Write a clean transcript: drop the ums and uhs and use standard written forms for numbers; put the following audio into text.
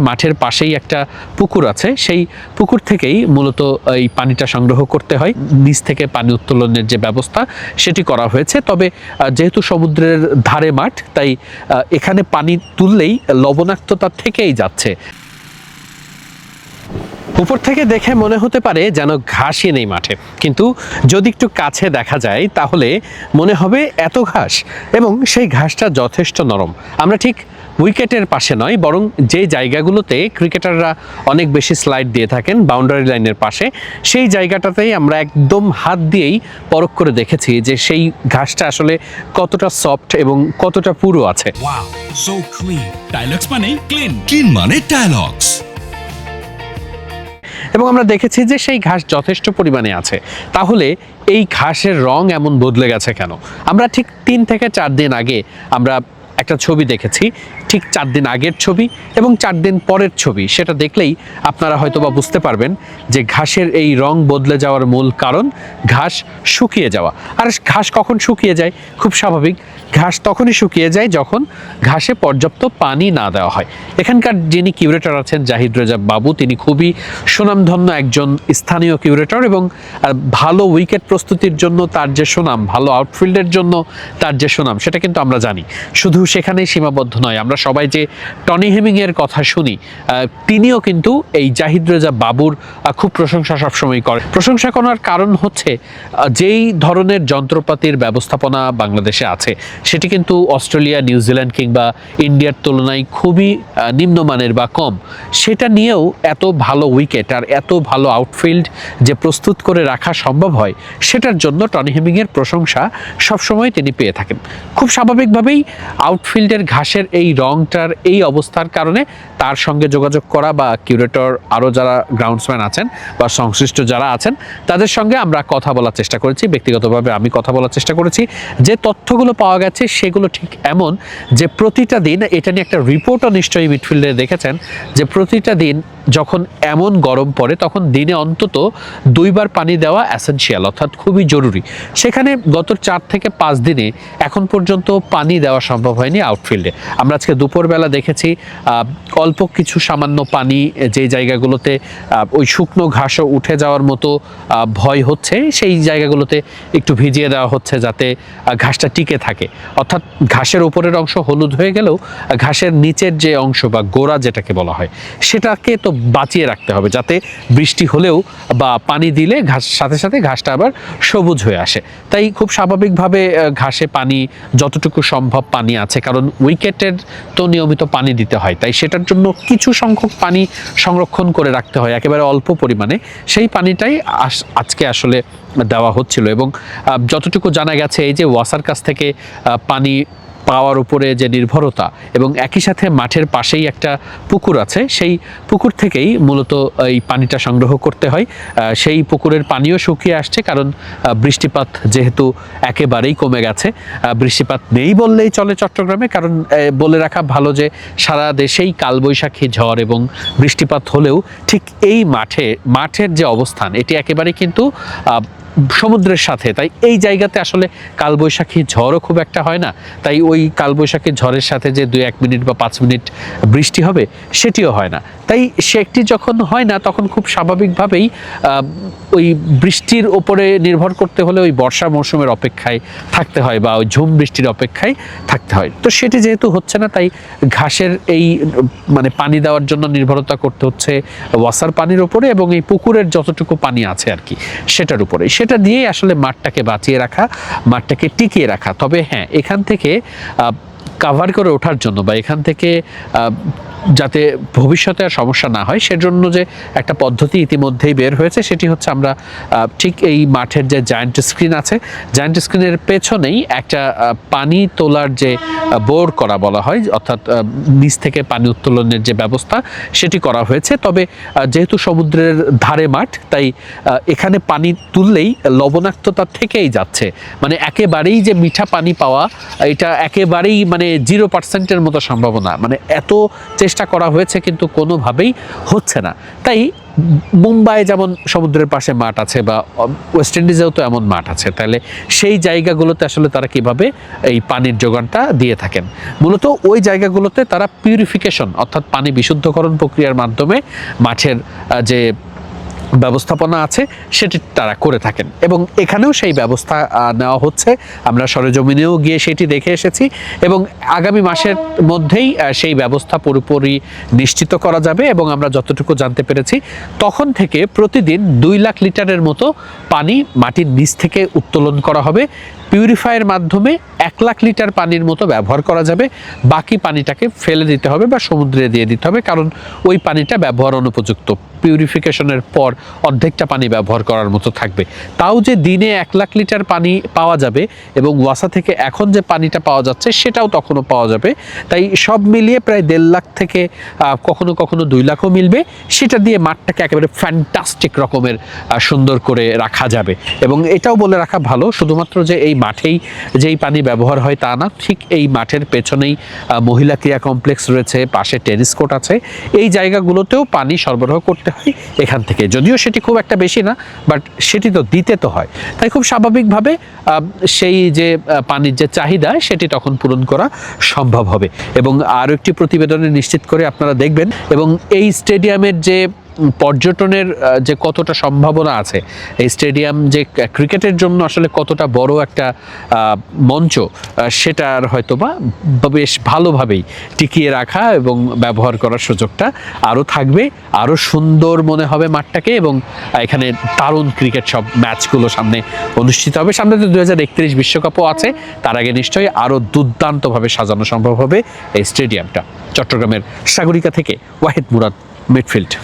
মাঠের পাশেই একটা পুকুর আছে, সেই পুকুর থেকেই মূলত এই পানিটা সংগ্রহ করতে হয়। নিচ থেকে পানি উত্তোলনের যে ব্যবস্থা সেটি করা হয়েছে। তবে যেহেতু সমুদ্রের ধারে মাঠ, তাই এখানে পানি তুললেই লবণাক্ততা থেকেই যাচ্ছে। উপর থেকে দেখে মনে হতে পারে যেন ঘাসই নেই মাঠে, কিন্তু যদি একটু কাছে দেখা যায় তাহলে মনে হবে এত ঘাস, এবং সেই ঘাসটা যথেষ্ট নরম। আমরা ঠিক উইকেটের পাশে নয়, বরং যে জায়গাগুলোতে ক্রিকেটাররা অনেক বেশি স্লাইড দিয়ে থাকেন বাউন্ডারি লাইনের পাশে, সেই জায়গাটাতেই আমরা একদম হাত দিয়েই পরখ করে দেখেছি যে সেই ঘাসটা আসলে কতটা সফট এবং কতটা পুরু আছে। Wow, so clean. টাইলক্স মানে ক্লিন, ক্লিন মানে টাইলক্স। এবং আমরা দেখেছি যে সেই ঘাস যথেষ্ট পরিমাণে আছে। তাহলে এই ঘাসের রং এমন বদলে গেছে কেন? আমরা ঠিক 3 থেকে 4 দিন আগে আমরা একটা ছবি দেখেছি, ঠিক 4 দিন আগের ছবি এবং 4 দিন পরের ছবি। সেটা দেখলেই আপনারা হয়তোবা বুঝতে পারবেন যে ঘাসের এই রং বদলে যাওয়ার মূল কারণ ঘাস শুকিয়ে যাওয়া। আর ঘাস কখন শুকিয়ে যায়? খুব স্বাভাবিক, ঘাস তখনই শুকিয়ে যায় যখন ঘাসে পর্যাপ্ত পানি না দেওয়া হয়। এখানকার যিনি কিউরেটর আছেন জাহিদ রেজা বাবু, তিনি খুবই সুনামধন্য একজন স্থানীয় কিউরেটর, এবং ভালো উইকেট প্রস্তুতির জন্য তার যে সুনাম, ভালো আউটফিল্ডের জন্য তার যে সুনাম, সেটা কিন্তু আমরা জানি। শুধু সেখানেই সীমাবদ্ধ নয়, আমরা সবাই যে টনি হেমিংয়ের কথা শুনি, তিনিও কিন্তু এই জাহিদ রেজা বাবুর খুব প্রশংসা সবসময় করেন। প্রশংসা করার কারণ হচ্ছে যেই ধরনের যন্ত্রপাতির ব্যবস্থাপনা বাংলাদেশে আছে সেটি কিন্তু অস্ট্রেলিয়া, নিউজিল্যান্ড কিংবা ইন্ডিয়ার তুলনায় খুবই নিম্নমানের বা কম। সেটা নিয়েও এত ভালো উইকেট আর এত ভালো আউটফিল্ড যে প্রস্তুত করে রাখা সম্ভব হয়, সেটার জন্য টনি হেমিংয়ের প্রশংসা সবসময় তিনি পেয়ে থাকেন। খুব স্বাভাবিকভাবেই আউটফিল্ডের ঘাসের এই রংটার এই অবস্থার কারণে তার সঙ্গে যোগাযোগ করা বা কিউরেটর আরও যারা গ্রাউন্ডসম্যান আছেন বা সংশ্লিষ্ট যারা আছেন তাদের সঙ্গে আমরা কথা বলার চেষ্টা করেছি। ব্যক্তিগতভাবে আমি কথা বলার চেষ্টা করেছি। যে তথ্যগুলো পাওয়া গেছে সেগুলো ঠিক এমন যে প্রতিটা দিন, এটা নিয়ে একটা রিপোর্টও নিশ্চয়ই মিডফিল্ডে দেখেছেন, যে প্রতিটা দিন যখন এমন গরম পড়ে তখন দিনে অন্তত 2 বার পানি দেওয়া এসেনশিয়াল, অর্থাৎ খুবই জরুরি। সেখানে গত 4 থেকে 5 দিনে এখন পর্যন্ত পানি দেওয়া সম্ভব হয়নি আউটফিল্ডে। আমরা আজকে দুপুরবেলা দেখেছি অল্প কিছু সামান্য পানি যে জায়গাগুলোতে ওই শুকনো ঘাসও উঠে যাওয়ার মতো ভয় হচ্ছে, সেই জায়গাগুলোতে একটু ভিজিয়ে দেওয়া হচ্ছে যাতে ঘাসটা টিকে থাকে। অর্থাৎ ঘাসের উপরের অংশ হলুদ হয়ে গেলেও ঘাসের নিচের যে অংশ বা গোড়া যেটাকে বলা হয়, সেটাকে তো বাঁচিয়ে রাখতে হবে, যাতে বৃষ্টি হলেও বা পানি দিলে ঘাস সাথে সাথে ঘাসটা আবার সবুজ হয়ে আসে। তাই খুব স্বাভাবিকভাবে ঘাসে পানি যতটুকু সম্ভব পানি আছে, কারণ উইকেটের তো নিয়মিত পানি দিতে হয়, তাই সেটার জন্য কিছু সংখ্যক পানি সংরক্ষণ করে রাখতে হয় একেবারে অল্প পরিমাণে। সেই পানিটাই আজকে আসলে দেওয়া হচ্ছিল। এবং যতটুকু জানা গেছে, এই যে ওয়াসার কাছ থেকে পানি পাওয়ার উপরে যে নির্ভরতা, এবং একই সাথে মাঠের পাশেই একটা পুকুর আছে, সেই পুকুর থেকেই মূলত এই পানিটা সংগ্রহ করতে হয়। সেই পুকুরের পানিও শুকিয়ে আসছে, কারণ বৃষ্টিপাত যেহেতু একেবারেই কমে গেছে। বৃষ্টিপাত নেই বললেই চলে চট্টগ্রামে, কারণ বলে রাখা ভালো যে সারা দেশেই কালবৈশাখী ঝড় এবং বৃষ্টিপাত হলেও ঠিক এই মাঠের যে অবস্থান, এটি একেবারে কিন্তু সমুদ্রের সাথে, তাই এই জায়গাতে আসলে কালবৈশাখী ঝড়ও খুব একটা হয় না। তাই ওই কালবৈশাখী ঝড়ের সাথে যে 2-1 মিনিট বা 5 মিনিট বৃষ্টি হবে সেটিও হয় না। তাই সেটি যখন হয় না তখন খুব স্বাভাবিকভাবেই ওই বৃষ্টির ওপরে নির্ভর করতে হলে ওই বর্ষা মৌসুমের অপেক্ষায় থাকতে হয় বা ওই ঝুম বৃষ্টির অপেক্ষায় থাকতে হয়। তো সেটি যেহেতু হচ্ছে না, তাই ঘাসের এই মানে পানি দেওয়ার জন্য নির্ভরতা করতে হচ্ছে ওয়াসার পানির ওপরে এবং এই পুকুরের যতটুকু পানি আছে আর কি সেটার উপরে। সেটা দিয়েই আসলে মাঠটাকে বাঁচিয়ে রাখা, মাঠটাকে টিকিয়ে রাখা। তবে হ্যাঁ, এখান থেকে কাভার করে ওঠার জন্য বা এখান থেকে যাতে ভবিষ্যতে আর সমস্যা না হয় সেজন্য যে একটা পদ্ধতি ইতিমধ্যেই বের হয়েছে, সেটি হচ্ছে আমরা ঠিক এই মাঠের যে জায়ান্ট স্ক্রিন আছে, জায়ান্ট স্ক্রিনের পেছনেই একটা পানি তোলার যে বোর করা বলা হয়, অর্থাৎ নিচ থেকে পানি উত্তোলনের যে ব্যবস্থা সেটি করা হয়েছে। তবে যেহেতু সমুদ্রের ধারে মাঠ, তাই এখানে পানি তুললেই লবণাক্ততা থেকেই যাচ্ছে। মানে একেবারেই যে মিঠা পানি পাওয়া, এটা একেবারেই মানে 0%-এর মতো সম্ভাবনা। মানে এত চেষ্টা চেষ্টা করা হয়েছে কিন্তু কোনোভাবেই হচ্ছে না। তাই মুম্বাই যেমন সমুদ্রের পাশে মাঠ আছে বা ওয়েস্ট ইন্ডিজেও তো এমন মাঠ আছে, তাহলে সেই জায়গাগুলোতে আসলে তারা কিভাবে এই পানির যোগানটা দিয়ে থাকেন? মূলত ওই জায়গাগুলোতে তারা পিউরিফিকেশন অর্থাৎ পানি বিশুদ্ধকরণ প্রক্রিয়ার মাধ্যমে মাছের যে ব্যবস্থাপনা আছে সেটি তারা করে থাকেন এবং এখানেও সেই ব্যবস্থা নেওয়া হচ্ছে। আমরা সরেজমিনেও গিয়ে সেটি দেখে এসেছি এবং আগামী মাসের মধ্যেই সেই ব্যবস্থা পুরোপুরি নিশ্চিত করা যাবে এবং আমরা যতটুকু জানতে পেরেছি তখন থেকে প্রতিদিন 2 লাখ লিটারের মতো পানি মাটির নিচ থেকে উত্তোলন করা হবে। পিউরিফায়ার মাধ্যমে 1 লাখ লিটার পানির মতো ব্যবহার করা যাবে, বাকি পানিটাকে ফেলে দিতে হবে বা সমুদ্রে দিয়ে দিতে হবে, কারণ ওই পানিটা ব্যবহার অনুপযুক্ত। পিউরিফিকেশনের পর অর্ধেকটা পানি ব্যবহার করার মতো থাকবে। তাও যে দিনে 1 লাখ লিটার পানি পাওয়া যাবে এবং ওয়াসা থেকে এখন যে পানিটা পাওয়া যাচ্ছে সেটাও তখনও পাওয়া যাবে। তাই সব মিলিয়ে প্রায় 1.5 লাখ থেকে কখনো কখনো 2 লাখও মিলবে। সেটা দিয়ে মাঠটাকে একেবারে ফ্যান্টাস্টিক রকমের সুন্দর করে রাখা যাবে। এবং এটাও বলে রাখা ভালো, শুধুমাত্র যে এই মাঠেই যেই পানি ব্যবহার হয় তা না, ঠিক এই মাঠের পেছনেই মহিলা ক্রীড়া কমপ্লেক্স রয়েছে, পাশে টেনিস কোর্ট আছে, এই জায়গাগুলোতেও পানি সরবরাহ করতে হয় এখান থেকে। যদিও সেটি খুব একটা বেশি না, বাট সেটি তো দিতে তো হয়। তাই খুব স্বাভাবিকভাবে সেই যে পানির যে চাহিদা সেটি তখন পূরণ করা সম্ভব হবে। এবং আরও একটি প্রতিবেদনে নিশ্চিত করে আপনারা দেখবেন এবং এই স্টেডিয়ামের যে পর্যটনের যে কতটা সম্ভাবনা আছে, এই স্টেডিয়াম যে ক্রিকেটের জন্য আসলে কতটা বড় একটা মঞ্চ, সেটার হয়তো বা বেশ ভালোভাবেই টিকিয়ে রাখা এবং ব্যবহার করার সুযোগটা আরও থাকবে। আরও সুন্দর মনে হবে মাঠটাকে এবং এখানে দারুণ ক্রিকেট সব ম্যাচগুলো সামনে অনুষ্ঠিত হবে। সামনে তো 2031 বিশ্বকাপও আছে, তার আগে নিশ্চয়ই আরও দুর্দান্তভাবে সাজানো সম্ভব হবে এই স্টেডিয়ামটা। চট্টগ্রামের সাগরিকা থেকে ওয়াহিদ মুরাদ, মিডফিল্ড।